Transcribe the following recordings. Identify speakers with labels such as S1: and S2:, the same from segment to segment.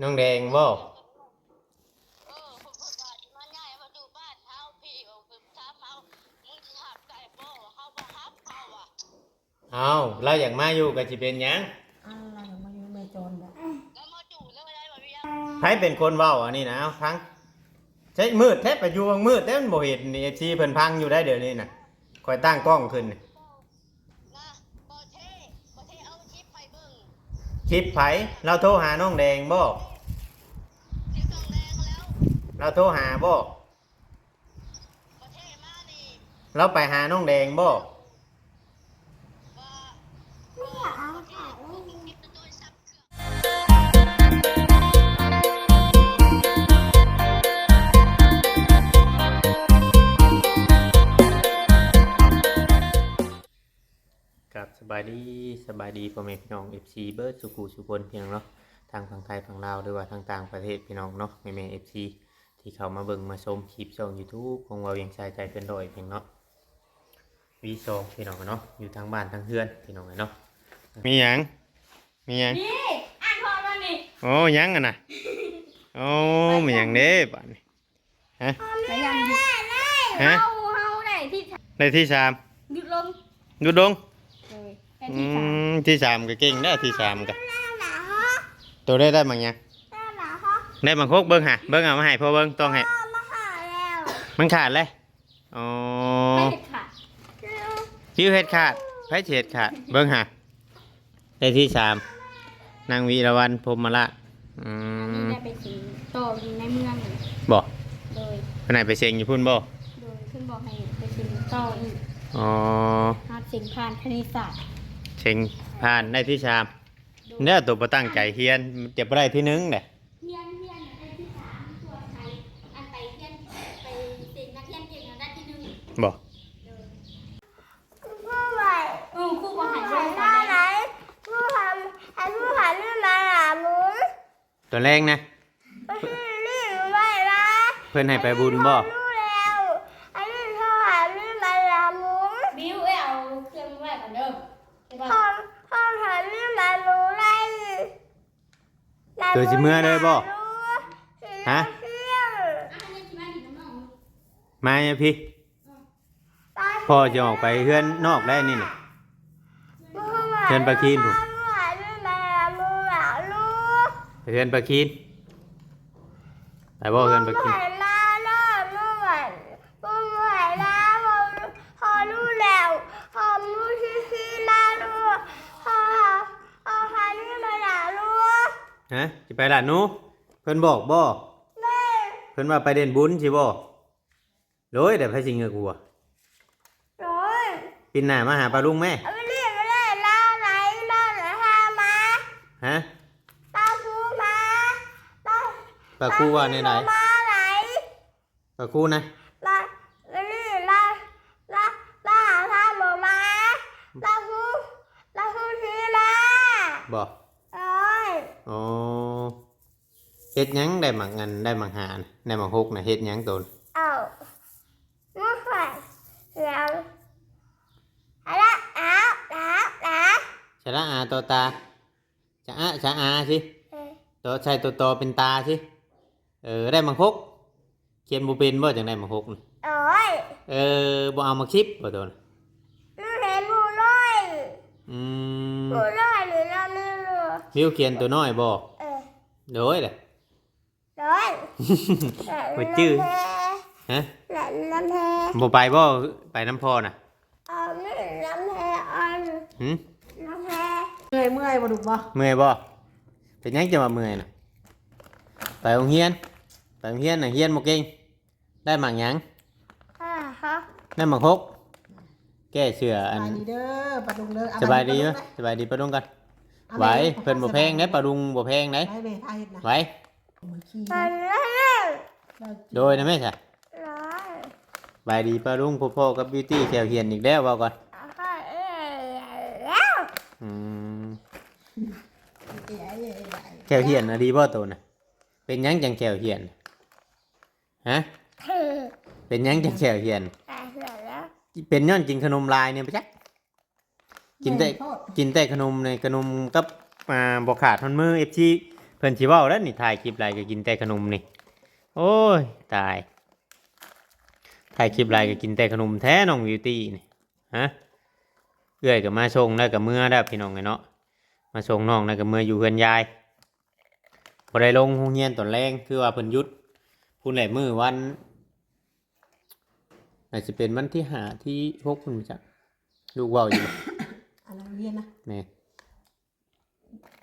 S1: น้องแดงบ่เอาเราอยากมาอยู่กับสิเป็นหยัง
S2: อะไรมาอยู่เมจอนบ่
S1: ไผเป็นคนเว้าอันนี้นะเอาพังใช้มืดแทบไปอยู่มืดแต่มันบ่เห็นนี่ FC เพิ่นพังอยู่ได้เดี๋ยวนี้น่ะคอยตั้งกล้องขึ้นนี่คลิปไผเราโทรหาน้องแดงบ่เราโทรหาบ่เราไปหาน้องแดงบ่ครับสบายดีพ่อแม่พี่น้อง FC เบิร์ดสุขุสุคนพี่น้องเนาะทางฝั่งไทยฝั่งลาวหรือว่าทางต่างประเทศพี่น้องเนาะแม่ FC ที่เข้ามาเบิ่งมาชมคลิปช่อง YouTube ของเราเวียงชายใจเป็นดอยเพียงเนาะวีโซพี่น้องเนาะอยู่ทางบ้านทางเฮือนพี่น้องเนาะมีหยัง
S2: นี่อ่านพอมานี่
S1: โอ้หยังอ่ะนะโอ้มีหยังเด้บ้านนี้ฮะ
S2: ไปยัง
S1: ฮะ
S2: เฮา
S1: ได้ที่3
S2: หยุดลง
S1: หยุดลง
S2: เลย
S1: ที่3ก็เก่งได้ที่3ก็ตัวได้มาหยังได้มาโคกเบิ่งหะเบิ่งเอามาให้พ่อเบิ่งต้องให้มันขาดเลยอ๋อคิวเฮ็ดขาดไผเฮ็ดขาดเบิ่งหะได้ที่3นางวีระวันพรหมละ
S2: นี่ได้ไปสิงโตอยู่ในเมือง
S1: บ่
S2: โดย
S1: ไปไหนไปเซ็งอยู่พุ่นบ่
S2: โดยขึ้นบอกให้ไปสิงโตอีก
S1: อ๋อ
S2: หาสิงผ่านคณิตศาสตร์
S1: เซ็งผ่านได้ที่3เนี่ยตัวบ่ตั้งใจเฮียนเจ็บบ่ได้ที่1เด้
S2: เฮียนได้ที่3ตัวไทยอันไปเฮียนไปสิงนักเรียนเก่งได้ที่1
S1: บ่
S2: ครูบอกให้ได้ไหนครูทำให้ครูหาเรื่องมาหาหมู
S1: ตัวแรงนะ
S2: นี่ไม่ละ
S1: เพื่อนให้ไปบุญบ่
S2: รู้แล้วอันนี้เขาหาเรื่องมาหาหมูบิ้วเอาเครื่องไว้ก่อนเด้อพ่อหาเรื่องมาหมูไร
S1: ตัวสิเมื่อเลยบ่ฮะมาเนี่ยพี่พ่อจะออกไปเฮือนนอกได้นี่น่ะเฮือนปลาคีนผมเฮือนปลาคีนไปบ่เฮือนปลาคีน
S2: พอรู้แล้วพอรู้ที่มาลูกพอพานี่มาหาลูก
S1: ฮะจะไปล่ะหนูเพิ่นบอกบ่เพิ่นว่าไปเด่นบุญสิบ่โดยแต่ไผสิเงือกกูอ่ะปินหน้ามาหาปลาลุงแม่ฮะปลาคูว่าในไหนปลาคูนะบอกอ๋อเฮ็ดหยังได้หมักเงินได้หมักหาได้หมักฮกนะเฮ็ดหยังตัว
S2: ไม่ไหวแล้วแล้ว
S1: ชะละอาตัวตาจะอาสิตัวใช่ตัวโตเป็นตาสิได้หมักฮกเขียนบ่เป็นบ่จังได้หมักฮกนี่บ่เอามาคลิปบ่ตัวน่ะ
S2: ตัวน้อยหรือเราไม่รู้
S1: มิวเขียนตัวน้อยบ่โดยเลยบ่จื้อฮะ
S2: น้ำแพ
S1: บ่ไปบ่ไปน้ำพ่อน่ะ
S2: ไม่น้ำแพน้ำแพเมื่อยบ่ดุบ่
S1: เมื่อยบ่เป็นยังจะมาเมื่อยน่ะไปโรงเรียนน่ะเรียนบ่เก่งได้หมักหยังได้หมักฮกแก้เชื่ออันสบายดีมั้ยสบายดีปะลุงกันไหวเพิ่นบ่แพงเด้ปะลุงบ่แพงเด้ไหวโดยนะแม่จ้ะบายดีปะลุงพ่อกับบิวตี้แขวเหียนอีกแล้วว่าก่อนแขวเหียนน่ะดีบ่ตัวน่ะเป็นหยังจังแขวเหียนฮะเป็นหยังจังแขวเหียนเป็นย้อนกินขนมลายเนี่ยปะจ๊ะกินแต่ขนมในขนมกับบ่ขาดทนมือ FC เพิ่นสิเว้าแล้วนี่ถ่ายคลิปไรก็กินแต่ขนมนี่โอ้ยตายถ่ายคลิปไรก็กินแต่ขนมแท้น้องบิวตี้นี่ฮะเอื้อยก็มาส่งแล้วก็เมื่อแล้วพี่น้องไงเนาะมาส่งน้องแล้วก็เมื่ออยู่เฮือนยายบ่ได้ลงโรงเรียนตอนแรงคือว่าเพิ่นหยุดพุ่นแหละมื้อวันอาจจะเป็นวันที่5ที่6พุ่นจักลูกเว้าอยู่
S3: อะไรเรียนนะ
S1: แม่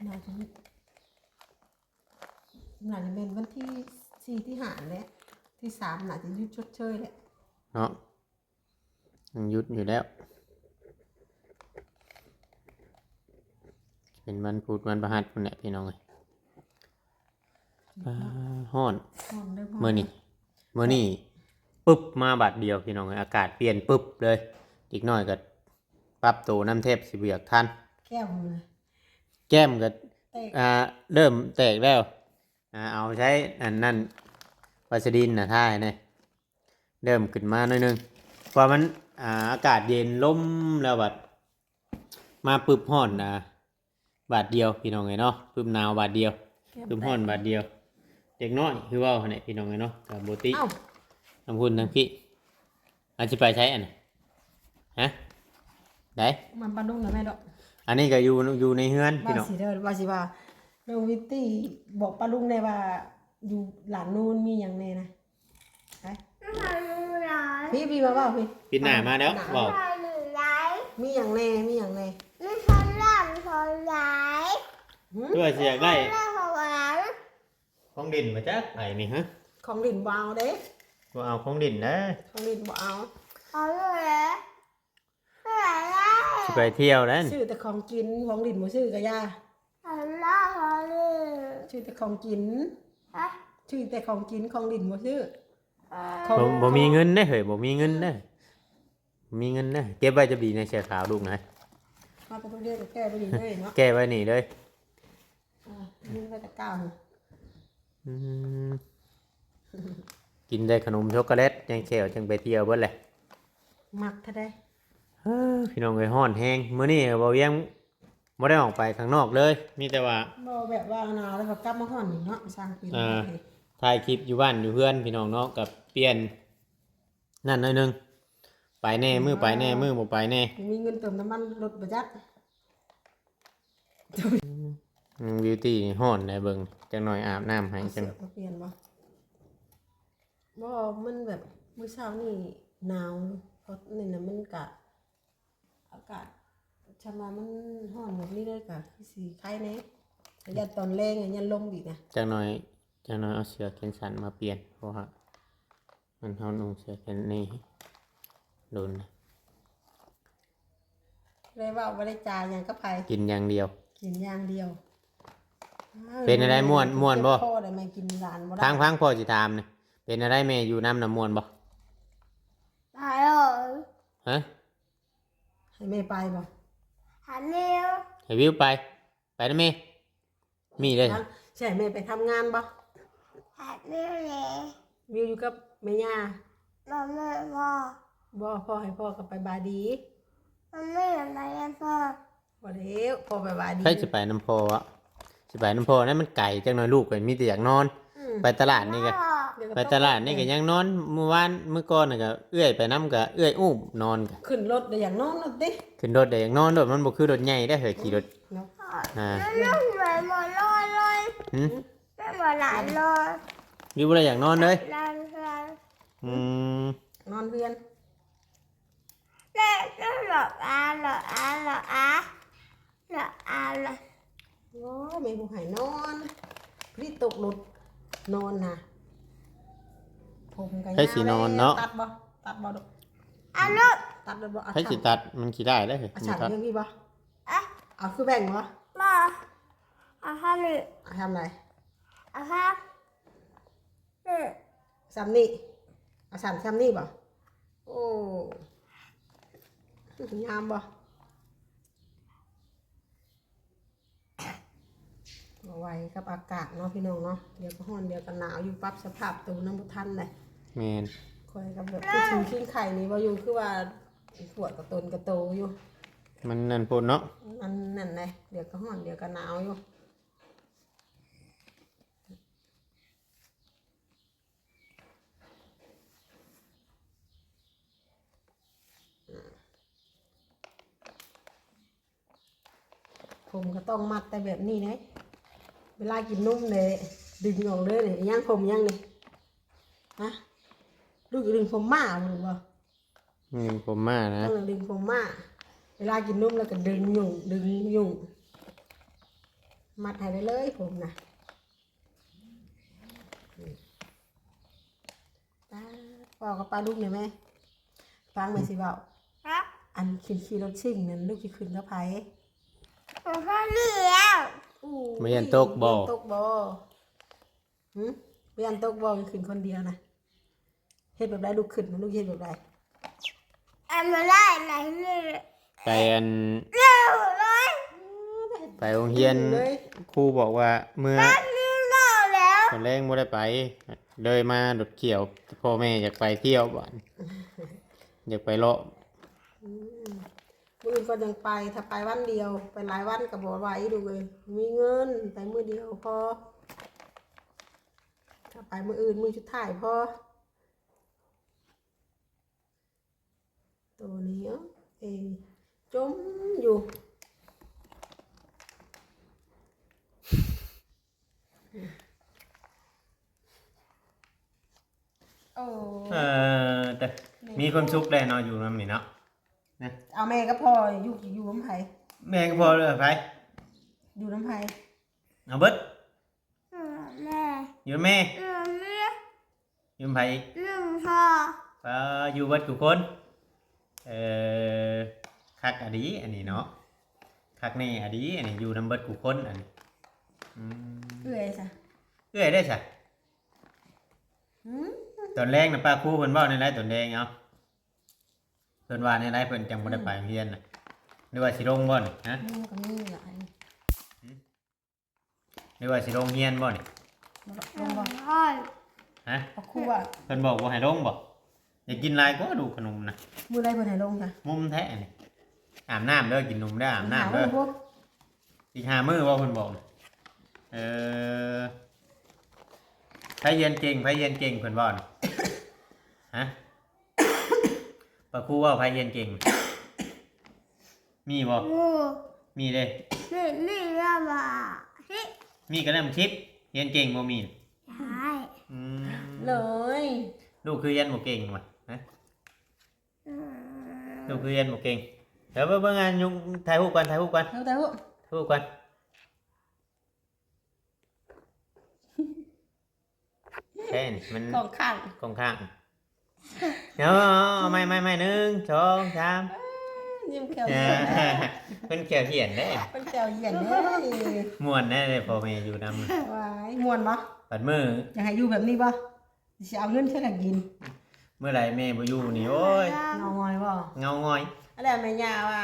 S3: น่าจะเป็นวันที่4ที่5แหละที่3น่าจะหยุดชดเชยแหละ
S1: เนาะยังหยุดอยู่แล้วเป็นวันพุธวันพฤหัสพุ่นแหละพี่น้องเอ้ยฮ้อน
S3: ฮ้อนเด้อพ่อ
S1: เมื่อนี้ปึ๊บมาบัดเดียวพี่น้องอากาศเปลี่ยนปึ๊บเลยอีกหน่อยก็ปรับตัวน้ำเทพสิเบียกทัน
S3: แก้วเลย
S1: แก้มก็
S3: แตก
S1: เริ่มแตกแล้วเอาใช้อันนั้นวัสดินนะท่ายเนี่ยเริ่มขึ้นมาหน่อยนึงเพราะมันอากาศเย็นลมแล้วบัดมาปึ๊บฮ้อนบาดเดียวพี่น้องไงเนาะปึ๊บหนาวบาดเดียวปึ๊บฮ้อนบาดเดียวเด็กน้อยคือว่าเนี่ยพี่น้องไงเนาะกับโบติ
S3: เอ้า
S1: ทำคุณทั้งพี่อาจจะไปใช้อันฮะได้
S3: มันปลาดุงนะแม่ดอก
S1: อันนี้ก็อยู่ในเฮือนพี่น้อง
S3: ว่าสิเด้อว่าสิว่าน้องวิตตี้บอกปลาดุงได้ว่าอยู่หลานนูนมีหยังแน่นะไปพี่มาเว้าพี่
S1: ปิดหน้ามาแล้วบอก
S3: มีหยังแน่มีหยังแน่
S1: ด้วยเสียากได้ของดินมาจักไอ้นี่ฮะ
S3: ของดินบ่เอาเด้
S1: บ่เอาของดินนะ
S3: ของดินบ่เอา
S1: สิไปเที่ยวแล้ว
S3: ซื้อแต่ของกินของดินบ่ซื้อกะยาซื้อแต่ของกินซื้อแต่ของกินของดินบ่ซื้อของ
S1: บ่มีเงินได้เฮ้ยบ่มีเงินได้บ่มีเงินนะเก็บไว้จะดีในเสื้อขาวลูกนะ
S3: มาไปต้องเรียกแก้ไปดิเลยเนาะ
S1: แก้ไว้นี่เลย
S3: นี่ไว้ตะก้าว
S1: อืมกินได้ขนมช็อกโกแลตยังแขวจังไปเที่ยวเบิดแหละ
S3: มักถ้าได้
S1: พี่น้องเอ้ยฮ้อนแฮงมื้อนี้บ่เวียงบ่ได้ออกไปข้างนอกเลย มีแต่ว่า
S3: บ่แบบว่าหนาวแล้วก็กลับมาฮ้อนนี่เนาะสร้างปีน
S1: ถ่ายคลิปอยู่บ้านอยู่เพื่อนพี่น้องเนาะกับเปลี่ยนนั่นหน่อยหนึงไปแน่มือไปแน่มือบ่ไปแน่
S3: มีเงินเติมน้ำมันรถบ่จัก
S1: บิวตี้ฮ้อนได้เบิ่งจังหน่อยอาบน้ำให้จั
S3: เสื้
S1: ง
S3: อเปลี่ยนบ่บ่มันแบบมื้อเช้านี่หนาวเพราะนี่น่ะมันกะอากาศชะมามันร้อนแบบนี้เลยกะคือสิคล้ายแน่ยันตอนแรงยันลมอีกนะ
S1: จังหน่อยเอาเสื้อแขนสั้นมาเปลี่ยนเพราะว่ามันเฮานุ่งเสื้อแขนนี่โดน
S3: เลยว่าบ่ได้จ่ายหยังกับไผ
S1: กินอย่างเดียว
S3: กินอย่างเดียว
S1: เป็นอะไรม่วนบ่
S3: พ่อได้มากินร้านบ่ได้
S1: พังพ่อสิถามนี่เป็นอะไรแม่อยู่น้ำน้ำมวนบ่ฮะ
S3: ให้แม่ไปบ่
S1: ให้วิวไปนะแม่มีเลย
S3: ใช่แม่ไปทำงานบ่วิวอยู่กับแม่ย่าบ่พ่อให้พ่อกับไปบาดีบ่เด้วพ่อไปบาดี
S1: ใครจะไปน้ำพอวะจะไปน้ำพอนั่นมันไก่จังหน่อยลูกก็มีแต่อยากนอน ไปตลาดนี่ก็
S3: เดี๋ยว
S1: ไปตลาดนี่ก็ยังนอนเมื่อวานเมื่อก่อนน่ะก็เอื้อยไปน้ำก็เอื้อยอุ้มนอนก็
S3: ขึ้นรถได้อย่างนอนรถดิ
S1: ขึ้นรถได้อยากนอนรถมันบ่คือรถใหญ่ได้อเหยขี่รถ
S3: เนาะ
S1: อ่าหึ
S2: Hãy
S1: วิวบ่ได้อยากนอนเลยอืม
S3: นอนเพื่อน โอ้แม่บ่ให้นอนพี่ตกรถนอนน่ะผมก็
S1: ให้สินอนเนาะ
S3: ตัดบ่ดอกตัดเลยบ่เอา
S1: ให้สิตัดมันสิได้ได้อเหย
S3: เอา
S1: มี
S3: ฉัน
S1: ตัด
S3: เรื่องพี่บ่เอาคือแบ่งบ่เอาทำไรซ้ำนี่เอาซ้ำนี่บ่โอ้งามบ่เอาไว้กับอากาศเนาะพี่น้องเนาะเดี๋ยวก็ร้อนเดี๋ยวก็หนาวอยู่ปรับสภาพตัวน้ำบ่ทันเลย
S1: แม่น
S3: คอยกับแบบผู้ชิงขิ้งไข่นี่บ่อยู่คือว่าปวดกระตนกระโตอยู่
S1: มันนั่นพุ่นเนาะ
S3: มันนั่นเลยเดี๋ยวก็ร้อนเดี๋ยวก็หนาวอยู่ ผมก็ต้องมัดแต่แบบนี้นะเวลากินนุ่มเลยดึงออกเลยเนี่ยย่างผมย่างนี่ฮะลูกดึงผมมาหรือเปล่า
S1: ผมมานะ
S3: ดึงผมมาเวลากินนุ่มแล้วก็ดึงยุ่งมัดให้ได้เลยผมนะปอกกับปลาลูกเนี่ยไหมฟังหน่อยสิเบา
S2: ครับ
S3: อันขี่รถชิ่งนั่นลูกจะขึ้นกับไผ
S2: ผมก็เลี้ยว
S1: ไม่ยันตกบ่
S3: ตกบ่ไม่ยันตกบ่ขึ้นคนเดียวนะเฮ็ดแบบใดลูกขึ้นลูกเฮ็ดแบบใด
S2: อันมาได้ไหนเลย
S1: ไปอัน
S2: เร็วเลย
S1: ไปโรงเรียนครูบอกว่าเมื่อ
S2: เร็วแล้ว
S1: ตอนแรกไม่ได้ไปเลยมาดดเกี่ยวพ่อแม่อยากไปเที่ยวบ้านอยากไปเลาะ
S3: มื้ออื่นก็ยังไปถ้าไปวันเดียวไปหลายวันก็บ่ไหวดูเลยมีเงินไปมื้อเดียวพอถ้าไปมื้ออื่นมื้อสุดท้ายพอตัวนี้จมอยู่ โอ้
S1: แต่มีความสุขได้เนาะอยู่นั่นนี่เนาะนะ
S3: เอาแม่ก็พออยู่น้ำไผ่
S1: แม่ก็พอเลยไป
S3: อยู่น้ำไผ่
S1: เอาเบิด
S2: แม่
S1: อยู่แม่
S2: แม่
S1: อยู่ไผ
S2: ลืมพ่อ
S1: อยู่เบิดทุกคนคักอดีอันนี้เนาะคักนี่อดีอันนี้อยู่นำเบิดทุกคนอันนี้
S3: เอื่อยจ้ะ
S1: เอ้ยได้ใช่ตอนแรกนะป้าครูเพิ่นเว้าในไลฟ์ตอนแรกเนาะเพิ่นว่าในไลฟ์เพิ่นจังบ่ได้ไปโรงเรียนน่ะหรือว่าสิลงบ่นี่ฮะ
S3: มันก็มีหลาย
S1: หรือว่าสิลงเรียนบ่นี่
S3: ลงบ่
S2: พ่อ
S1: ฮะ
S3: พอครูว่า
S1: เพิ่นบอกว่าให้ลงบ่อยากกินหลายก็ดูขนมนะ
S3: มือไรเพิ่นให้ลงจ้ะ
S1: มุมแท้นี่อาบน้ำเด้อกินนมเด้ออาบน้ำเด้อ
S3: พวก
S1: อีก5มื้อว่าเพิ่นบอกน่ะไผเรียนเก่งเพิ่นว่าน่ะฮะป้าครูว่าไผเรียนเก่งมีบ่
S2: งู
S1: มีเด้
S2: นี่ละบ่าที่
S1: มีกระนำชิปเรียนเก่งบ่มีน่ะ
S2: ใช่
S1: อืม
S3: เลย
S1: ลูกคือเรียนบ่เก่งว่ะฮะลูกคือเรียนบ่เก่งเดี๋ยวเบิ่งงานยุงถ่ายรูปกัน
S3: แต่พวก
S1: ถ่ายรูปกันแค่นี้มัน
S3: สองข้าง
S1: กองข้างเดี๋ยวเอาไม่1 2 3
S3: ยิ้มแก้ว
S1: เป็นเขียวเหียนได้
S3: เป็นแก้วเย็นเลย
S1: ม่วนแน่เลยพอแม่อยู่นำ
S3: วายม่วนบ่
S1: ปัดมือ
S3: อยากให้อยู่แบบนี้บ่สิเอาเงินใช้กันกิน
S1: เมื่อไหร่แม่บ่อยู่นี่โอ้ย
S3: เงางอยบ่
S1: เงางอย
S3: อะไรแม่ย่าว่า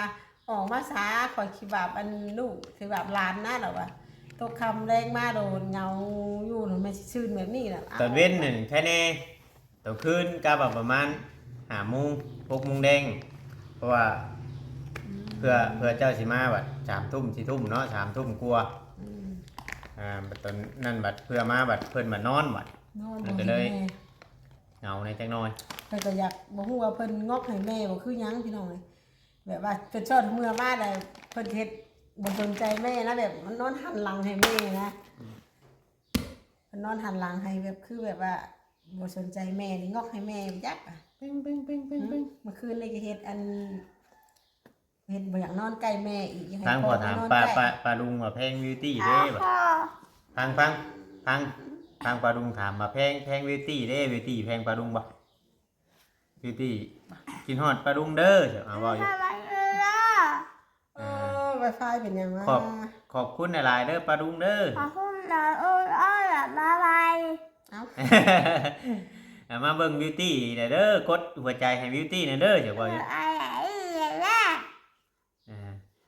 S3: ออกมาสาขอยคิดแบบอันลูกคือแบบหลานนะหรอวะตกคำแรงมาโดนเงาอยู่หนูไม่ชื่นแบบนี้แหละ
S1: ตอนเว้นนี่แค่แน่ตอนคืนก็แบบประมาณ5 โมง 6 โมงแดงเพราะว่าเพื่อเจ้าสิมาบัด3 ทุ่ม4 ทุ่มเนาะ3 ทุ่มกลัวาบัดตอนนั้นบัดเพื่อมาบัดเพิ่นมานอนบัด
S3: นอน
S1: มันก็เลย เหงาในจังน้อย
S3: เพิ่นก็อยากบอกว่าเพิ่นงอกให้แม่บ่คือหยังพี่น้องเลยแบบว่าเพิ่นชอบเมื่อมาได้เพิ่นเฮ็ดบ่สนใจแม่นะแบบมันนอนหันหลังให้แม่นะเพิ่นนอนหันหลังให้แบบคือแบบว่าบ่สนใจแม่นี่งอกให้แม่ยักอ่ะ
S1: เ
S3: เมื่อคืนเลยก็เฮ็ดอันเฮ็ดบ่อยากนอนใกล้แม่อีกอยากให้
S1: ทางพอถาม
S3: นอน
S1: ปลา
S3: ใกล้
S1: ปลาลุงว่าแพงบิวตี้เด้บัด
S2: พ่อ
S1: ทางปลาลุงถามมาแพงบิวตี้เด้บิวตี้แพงปลาลุงบ่บิวตี้กินฮอดปลาลุงเด้อเดี๋ยวเอาเว้าอยู่
S2: ทำไมล่ะ
S3: Wi-Fi เป็นยังไง
S1: ขอบคุณหลายๆเด้อปลาลุงเด้อ
S2: ขอพูดหน่อยบ๊ายบาย
S3: เอ้า
S1: มาเบิ่งบิวตี้เด้อกดหัวใจให้บิวตี้เด้อเดี๋ยวว่าอยู่
S2: อะไรล่ะ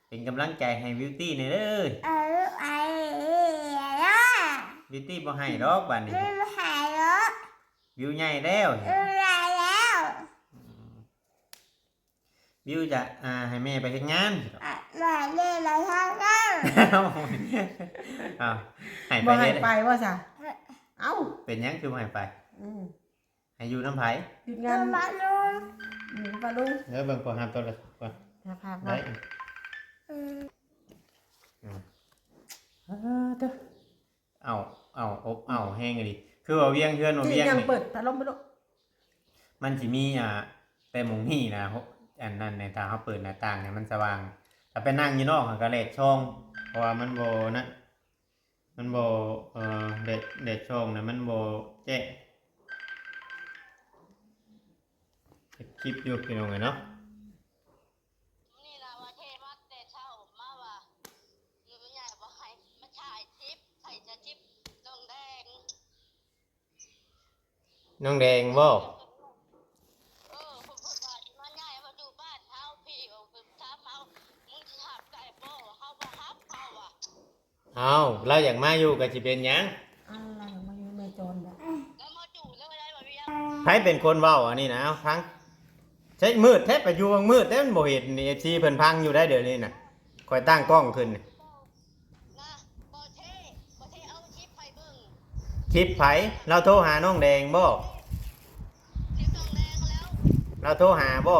S1: เป็นกำลังใจให้บิวตี้เด้อ
S2: อะไรล่ะ
S1: บิวตี้บ่ให้ดอกบัดนี้
S2: ไม่หายแล้ว
S1: บิวใหญ่แล้ว
S2: อะไรแล้ว
S1: บิวจะให้แม่ไปเฮ็ดงาน
S2: มาเล่นอะไรทั้งนั้น
S1: อ้าวให้ไป
S3: บ่ให้
S1: เฮ็ด
S3: ไปว่าซะเอ้า
S1: เป็นหยังคือบ่ให้ไป ให้อยู่น้ำไผ
S3: หยุด
S2: เดิ
S3: งาน
S2: นมาลุง
S3: ปลาลุง
S1: เดี๋ยวเบิ่งก่อนหามตัวละก่อน
S3: พา
S1: ได้ เด้อเอาอบเอาแห้งเลยดิคือว่าเวียงเพื่อนว่า
S3: ที่
S1: เวียง
S3: ยัง
S1: นี่
S3: เปิดพัดลมไปลูก
S1: มันสิมีแต่หมุงนี่นะอันนั้นในทางเขาเปิดหน้าต่างเนี่ยมันสว่างถ้าไปนั่งอยู่นอกก็แลดช่องเพราะว่ามันโบนะมันโบแลดช่องนะมันโบแจ้คลิปอยู่พี่น้องไงเนาะ
S2: นี่ล่ะว่าเทมาแต่เช้ามาว่าอยู่ใหญ่บ่ให้มาถ่ายทิปใส่จะทิปน้องแดง
S1: น้องแดงบ่
S2: ผมพูดว่ามาใหญ่มาดูบ้านเฮาพี่ผมถามเฮามึงสิหับไก่บ่เฮาบ่ฮับเฮาอ่ะ
S1: เอาเราอยากมาอยู่กับสิเป็นหยัง
S3: อะไรมาอยู่ในจรแบบ
S2: แล้วมาจู่แล้วได้บ่พี่
S1: ใครเป็นคนเว้าอันนี้นะเอาพังใช้มืดแทบไปอยู่มืดแต่มันบ่เห็นนี่ FC เพิ่นพังอยู่ได้เดี๋ยวนี้น่ะคอยตั้งกล้องขึ้นนี่
S2: นะบ่เท่เอาทิปไปเบิ่ง
S1: คลิปไผเราโทรหาน้องแดงบ่
S2: ทิปน้องแดงแล้ว
S1: เราโทรหาบ่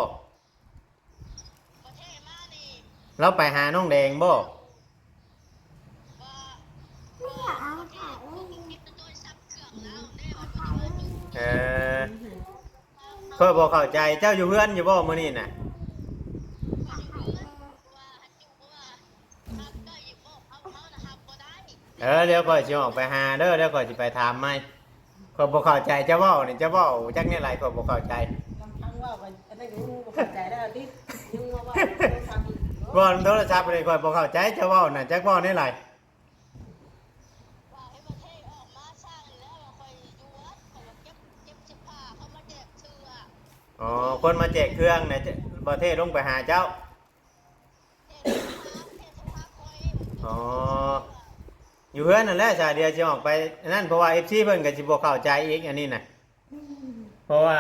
S2: บ่เท่มานี่
S1: เราไปหาน้องแดงบ่
S2: ว่าเอาถ่ายรูปทิปตัวซับเครื่องแล้วแน่ว่าบ่ได้มาจู่
S1: เออค่อยบ่เข้าใจเจ้าอยู่เพื่อนอยู่บ่มื้อนี้น่ะ
S2: ว่าจู่ว่าฮับได้อยู่บ่เฮาน่ะฮับบ่ได้
S1: เดี๋ยวค่อยสิออกไปหาเด้อเดี๋ยวค่อยสิไปถามใหม่ค่อยบ่เข้าใจเจ้าเว้านี่เจ้าเว้าจักแนวไหนค่อยบ่เข้าใจ
S3: บางครั้งว่าอันนั้นยังบ่เข้าใจแล้วดิยังว่าทำอีก
S1: บ่โทรศัพท์นี่ค่อยบ่เข้าใจเจ้าเว้าน่ะจักเว้าแนวไหน
S2: ว่าให้ประเทศออกมาสร้างแล้วว่าค่อยอยู่วัดค่อยว่าเก็บเสื้อผ้าเขามาแจกเสื้อ
S1: อ๋อคนมาแจกเครื่องน่ะบ่เทศลงไปหาเจ้า
S2: เทศผ้าค่อย
S1: อ๋ออยู่เพื่อนนั่นแหละจ้ะเดี๋ยวสิออกไปนั่นเพราะว่า FC เพิ่นก็สิบ่เข้าใจอีกอันนี้น่ะเพราะว่า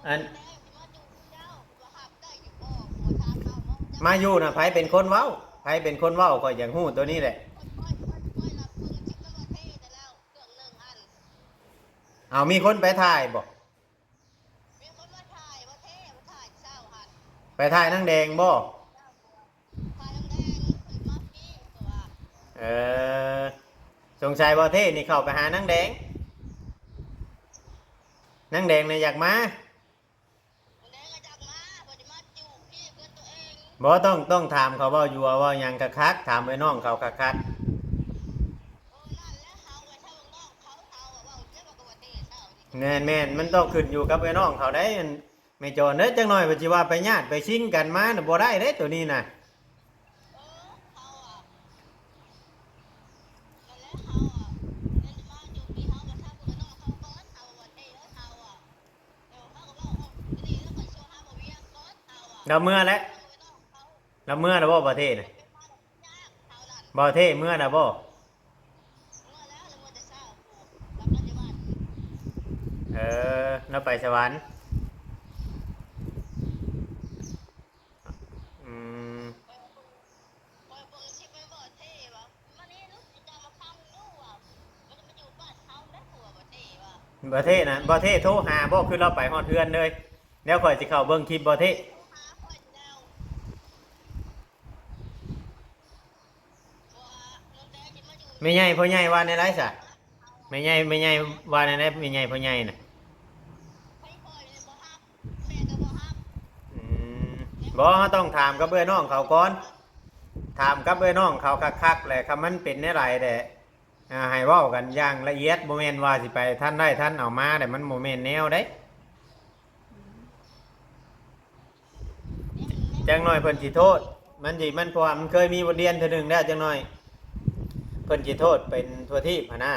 S1: อัน
S2: แม่สิมาดูเจ้าว่าหับได้อยู่บ่บ่ทานเอาบ่
S1: มาอยู่น่ะไผเป็นคนเว้าไผเป็นคนเว้าก็อยากฮู้ตัวนี้แหละ
S2: ค่อยรับเพิ่งจิบแล้วประเทศแต่แล้วเครื่องหนึ่งอัน
S1: เอามีคนไปถ่ายบ่
S2: มีคนมาถ่ายประเทศมาถ่ายเจ้าหัน
S1: ไปถ่ายนางแดงบ่
S2: ถ่ายแดงๆมาพี่ตัว
S1: เออสงสัยบ่เทศนี่เข้าไปหานางแดงนางแดงนี่อยากมา
S2: แดงก็จักมาบ่ได้มาจูบพี่เพื่อนตัวเอง
S1: บ่ต้องถามเขาเว้าอยู่ว่าหยังคักๆถามไอ้น้องเขาคัก
S2: โอ้นั่นแหละเฮาไว้เท่าน้องเขาเฮาว่าเจ้าก็ว่าเตะเจ้านี่
S1: ๆแม่นมันต้องขึ้นอยู่กับไอ้น้องเขาได้มันไม่โจรเด้อจังหน่อยว่าสิว่าไปญาติไปชิงกันมาน่ะบ่ได้เด้ตัวนี้น่ะ
S2: เฮาอ่ะนั่นแหละเฮาอ่ะเล่นมาจูบพี่เฮาว่าถ้าเพื่อนน้องเขาก้อนเฮาว่าเตะเฮาอ่ะเดี๋ยวเฮาก็เว้าออกดีแล้วก็ชัวร์เฮาบ่เวียงก้อนเฮาอ่ะ
S1: เราเมื่อแล้ว
S2: เอาไว้น้องเขา
S1: เราเมื่อแล้วบ่ประเทศน่ะ
S2: เป็นมาแบบยากเฮานั่น
S1: บ่เทศเมื่อน่ะบ่
S2: เมื่อแล้วแล้วมันจะเศร้ารับราชบัณฑิต
S1: เราไปสวรรค์อืม
S2: ปล่อยเบิ่งชิปไปบ่เท่ว่ะมานี่ลูกจะมาพังลูกว่ะมันจะมาอยู่บ้านเฮาได้ผัวบ่เท่ว่ะ
S1: บ่เทศนะบ่เทศโทรหาบ่คือเราไปฮอดเฮือนเลยแล้วข่อยสิเข้าเบิ่งคลิปบ่เทศ
S2: หาค่อยแล้วว่าน้องแดงจะมาอยู่
S1: ไม่ใหญ่พ่อใหญ่ว่าในไรซะไม่ใหญ่ว่าในไรไม่ใหญ่พ่อใหญ่น่ะ
S2: ให้ปล่อยเลยบ่ฮับแม่ก็บ่ฮับ
S1: อืมบ่เราต้องถามกับเอ้ยน้องเขาก่อนถามกับเอ้ยน้องเขาคักๆแหละคำมันเป็นในไรแต่ให้เว้ากันอย่างละเอียดบ่แม่นว่าสิไปท่านได้ท่านเอามาแต่มันบ่แม่นแนวเด้จังหน่อยเพิ่นสิโทษมันเพราะว่ามันเคยมีบทเรียนเทื่อหนึงแล้วจังหน่อยเพิ่นสิโทษเป็นทั่วทีปหั่นนะ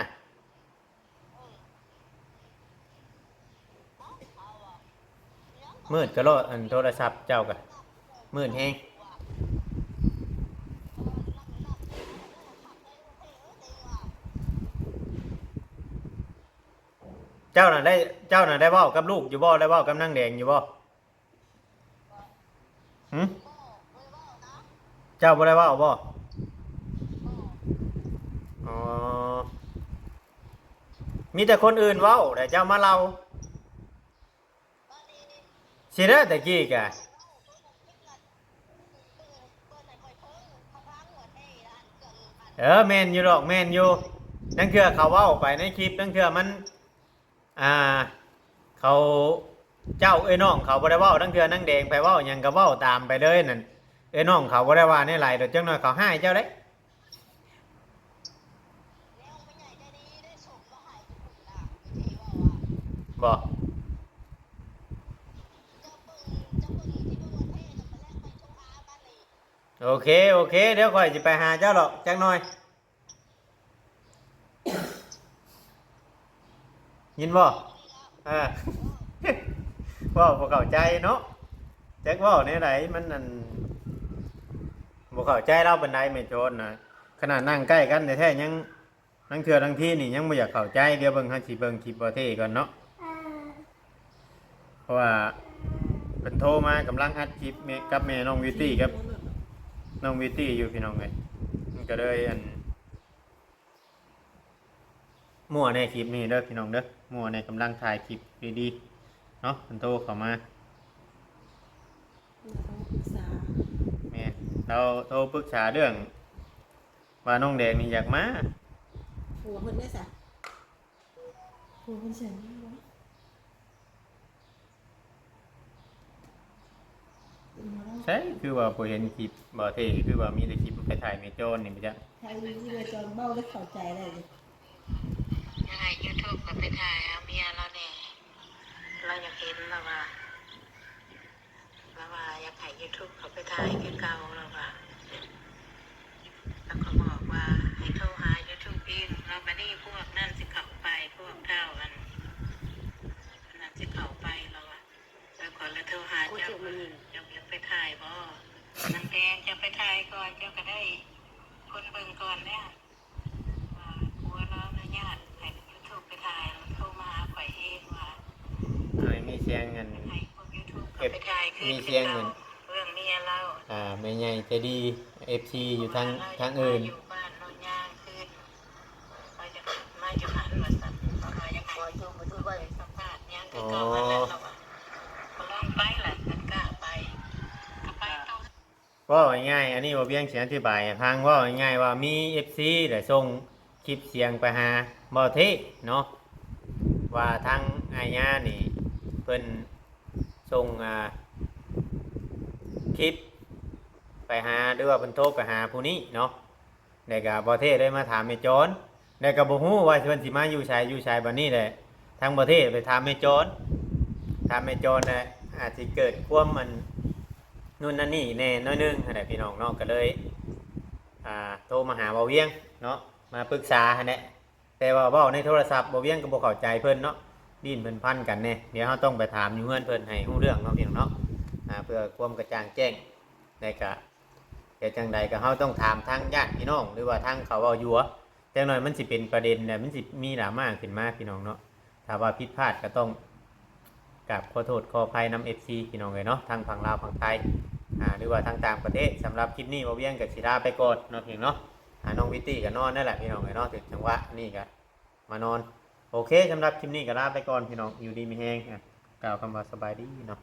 S1: มืดก็โลดอันโทรศัพท์เจ้าก็มืดแฮงเจ้าน่ะได้เว้ากับลูกอยู่บ่ได้เว้ากับนางแดงอยู่บ่หึเจ้าบ่ได้เว้าบ่อ๋อมีแต่คนอื่นเว้าแต่เจ้ามาเล่าสิเด้อตะกี้กะ
S2: เปิดให้ค่อยเพิ่งเขาพังว่า
S1: แม่นอยู่ดอกแม่นอยู่นั่นคือเขาเว้าไปในคลิปนั่นคือมันอ่าเขาเจ้าเอ้ยน้องเขาบ่ได้เว้านั่นคือนั่งแดงไปเว้าหยังก็เว้าตามไปเลยนั่นเอ้ยน้องเขาบ่ได้ว่าในไหลเดี๋ยวจังหน่อยเขาให้เจ้าเด้
S2: แล้วไม่ใหญ่ใจดีได้ส่งมาให้ทุกคนนะไม่ใช่ว่า
S1: บอก
S2: เจ้าเบิ่งที่เบิ่งประเทศน่ะมาแลกไปโทรหาบ้านเลย
S1: โอเคโอเคเดี๋ยวค่อยจะไปหาเจ้าหรอกจังหน่อยยินบ่อ่า ว่าบ่เข้าใจเนาะแจ็คว่าในไหนมันนั่นบ่เข้าใจเราปานใดแม่โจรนะขนาดนั่งใกล้กันแท้ๆยังนั่งเทื่อทั้งที่นี่ยังบ่อยากเข้าใจเดี๋ยวเบิ่งเฮาสิเบิ่งคลิปบ่เท่ก่อนเนาะเพราะว่าเพิ่นโทรมากำลังอัดคลิปแม่กับแม่น้องวิวตี้ครับน้องวิวตี้อยู่พี่น้องเอ้ยมันก็เลยอันมั่วในคลิปนี้เด้อพี่น้องเด้อมั่วในกำลังถ่ายคลิปดีๆเนาะเพิ่นโทรเข้ามา
S3: ต้องปรึกษา
S1: แม่เราโทรปรึกษาเรื่องว่าน้องแดงนี่อยากมา
S3: หัวเพิ่นได้ซะหัวเพิ่นเสียงบ่
S1: ใช่คือว่าผมเห็นคลิปบ่เท่คือว่ามีแต่คลิปไปถ่ายเมโจรนี่ไม่ใช่
S3: ทางนี้ที่เราจอนเบ้าได้เข้าใจได้เลย
S2: ยังไงยูทูบก็ไปถ่ายเอาเมียเราเนี่ยเราอยากเห็นแล้วว่าอยากให้ยูทูบเขาไปถ่ายคือเก่าแล้วว่าแล้วก็บอกว่าให้โทรหายูทูบเองเราไปนี่พวกนั่นสิเข้าไปพวกเท่ากันนั่นสิเข้าไปแล้วว่าแล้วก่อนแล้วโทรหาเจ้าจะไปถ่ายบ่นางแดงจะไปถ่ายก่อนเจ้าก็ได้คนเบิ่งก่อนเนี่ยกลัวเราเนื้อญาติให้ยูทูบไปถ่ายโทรมาหาข่อยเองว่า
S1: มีเสียงเงิน
S2: ให้พวกยูทูบเขาไปถ่ายคือ
S1: มีเสียงเหมือน
S2: เรื่องเมียเรา
S1: ไม่ใหญ่ใจดี FC อยู่ทางอื่น
S2: อยู่บ้านนอนย่างคืนเราจะมาอยู่หันมาสั่นเราจะคอยอยู่มาดูว่าสัมภาษณ์ยังคือเก่าวันนั้นเราอะก็ลองไปแหละกันกล้าไปก็ไปต้อง
S1: ว่าง่ายๆอันนี้ว่าเบี้ยงเสียงอธิบายให้ฟังว่าง่ายๆว่ามี FC ได้ส่งคลิปเสียงไปหาบ่เท่เนาะว่าทางอาญานี่เพิ่นส่งคลิปไปหาหรือว่าเพิ่นโทรไปหาผู้นี้เนาะได้ก็บ่เท่ได้มาถามแม่โจรได้ก็บ่ฮู้ว่าเพิ่นสิมาอยู่ชายบัดนี้แหละทางบ่เท่ไปถามแม่โจรน่ะอาจสิเกิดความมันนู่นนั่นนี่แน่น้อยนึงนั่นแหละพี่น้องเนาะก็เลยโทรมาหาบ่เวียงเนาะมาปรึกษาหั่นแหละแต่ว่าเว้าในโทรศัพท์บ่เวียงก็บ่เข้าใจเพิ่นเนาะดิ้นเพิ่นพันกันแน่เดี๋ยวเราต้องไปถามอยู่เฮือนเพิ่นให้รู้เรื่องเนาะพี่น้องเนาะเพื่อความกระจ่างแจ้งในกะเดี๋ยวจังใดก็เฮาต้องถามทางญาติพี่น้องหรือว่าทางเขาเว้าอยู่จังหน่อยมันสิเป็นประเด็นน่ะมันสิมีดราม่าขึ้นมาพี่น้องเนาะถ้าว่าผิดพลาดก็ต้องกราบขอโทษขออภัยนำ FC พี่น้องเลยเนาะทางฝั่งลาวฝั่งไทยหรือว่าทางต่างประเทศสำหรับคลิปนี้บ่เวียงกับศิลาไปก่อนเนาะพี่น้องเนาะน้องวิตตี้ก็นอนนั่นแหละพี่น้องเลยเนาะถึงจังหวะนี่ก็มานอนโอเคสำหรับคลิปนี้ก็ลาไปก่อนพี่น้องอยู่ดีมีแฮงกล่าวคำว่าสบายดีเนาะ